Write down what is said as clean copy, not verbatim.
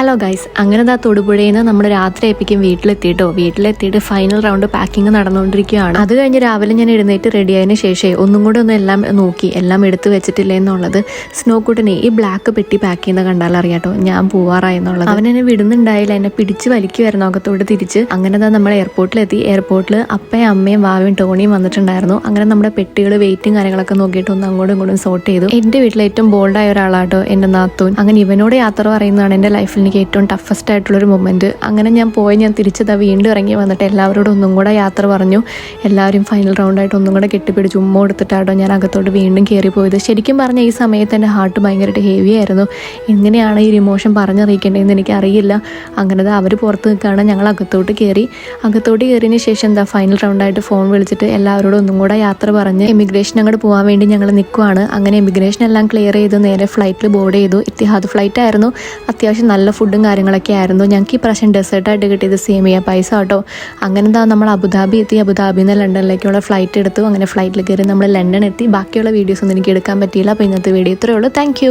Hello guys, അങ്ങനെ തൊടുപുഴയിൽ നിന്ന് നമ്മൾ രാത്രി ആയിപ്പിക്കും വീട്ടിലെത്തിയിട്ട് ഫൈനൽ റൗണ്ട് പാക്കിങ് നടന്നുകൊണ്ടിരിക്കുകയാണ്. അത് കഴിഞ്ഞ് രാവിലെ ഞാൻ എഴുന്നേറ്റ് റെഡി ആയതിനു ശേഷം ഒന്നും കൂടെ ഒന്ന് എല്ലാം നോക്കി, എല്ലാം എടുത്തു വെച്ചിട്ടില്ല എന്നുള്ളത്. സ്നോക്കുട്ടനെ ഈ ബ്ലാക്ക് പെട്ടി പാക്ക് ചെയ്യുന്ന കണ്ടാൽ അറിയാട്ടോ ഞാൻ പോവാറായെന്നുള്ളത്. അവൻ എന്നെ വിടുന്നുണ്ടായില്ല, എന്നെ പിടിച്ച് വലിക്കുമായിരുന്നു അകത്തോട്ട് തിരിച്ച്. അങ്ങനെ നമ്മൾ എയർപോർട്ടിലെത്തി. എയർപോർട്ടിൽ അപ്പയും അമ്മയും വാവയും ടോണിയും വന്നിട്ടുണ്ടായിരുന്നു. അങ്ങനെ നമ്മുടെ പെട്ടികൾ വെയിറ്റും കാര്യങ്ങളൊക്കെ നോക്കിയിട്ട് ഒന്ന് അങ്ങോട്ടും ഇങ്ങോട്ടും സോർട്ട് ചെയ്തു. എൻ്റെ വീട്ടിൽ ഏറ്റവും ബോൾഡായ ഒരാളാട്ടോ എൻ്റെ നാത്തൂൻ. അങ്ങനെ ഇവനോട് യാത്ര പറയുന്നതാണ് എൻ്റെ ലൈഫിൽ എനിക്ക് ഏറ്റവും ടഫസ്റ്റ് ആയിട്ടുള്ളൊരു മൊമെൻറ്റ്. അങ്ങനെ ഞാൻ തിരിച്ചതാ വീണ്ടും ഇറങ്ങി വന്നിട്ട് എല്ലാവരോടും ഒന്നും കൂടെ യാത്ര പറഞ്ഞു. എല്ലാവരും ഫൈനൽ റൗണ്ടായിട്ട് ഒന്നും കൂടെ കെട്ടിപ്പിടിച്ച് ഉമ്മ കൊടുത്തിട്ടാട്ടോ ഞാൻ അകത്തോട്ട് വീണ്ടും കയറിപ്പോയത്. ശരിക്കും പറഞ്ഞാൽ ഈ സമയത്ത് എൻ്റെ ഹാർട്ട് ഭയങ്കരമായിട്ട് ഹെവി ആയിരുന്നു. എങ്ങനെയാണ് ഈ ഇമോഷൻ പറഞ്ഞറിയിക്കേണ്ടതെന്ന് എനിക്കറിയില്ല. അങ്ങനെ അവർ പുറത്ത് നിൽക്കുകയാണ്. ഞങ്ങൾ അകത്തോട്ട് കയറിയതിന് ശേഷം ഫൈനൽ റൗണ്ടായിട്ട് ഫോൺ വിളിച്ചിട്ട് എല്ലാവരോടും ഒന്നും കൂടെ യാത്ര പറഞ്ഞ് എമിഗ്രേഷൻ അങ്ങോട്ട് പോകാൻ വേണ്ടി ഞങ്ങൾ നിൽക്കുവാണ്. അങ്ങനെ എമിഗ്രേഷൻ എല്ലാം ക്ലിയർ ചെയ്ത് നേരെ ഫ്ലൈറ്റിൽ ബോർഡ് ചെയ്തു. ഇത്തിഹാദ് ഫ്ലൈറ്റ് ആയിരുന്നു. അത്യാവശ്യം നല്ല ഫുഡും കാര്യങ്ങളൊക്കെ ആയിരുന്നു. ഞങ്ങൾക്ക് ഈ പ്രാവശ്യം ഡെസേർട്ടായിട്ട് കിട്ടിയത് സേമിയ പൈസ കേട്ടോ. അങ്ങനെ നമ്മൾ അബുദാബി എത്തി. അബുദാബിയിൽ നിന്ന് ലണ്ടനിലേക്കുള്ള ഫ്ലൈറ്റ് എടുത്തു. അങ്ങനെ ഫ്ലൈറ്റിൽ കയറി നമ്മൾ ലണ്ടൻ എത്തി. ബാക്കിയുള്ള വീഡിയോസ് ഒന്നും എനിക്ക് എടുക്കാൻ പറ്റിയില്ല. അപ്പോൾ ഇന്നത്തെ വീഡിയോ ഇത്രയേ ഉള്ളൂ. താങ്ക്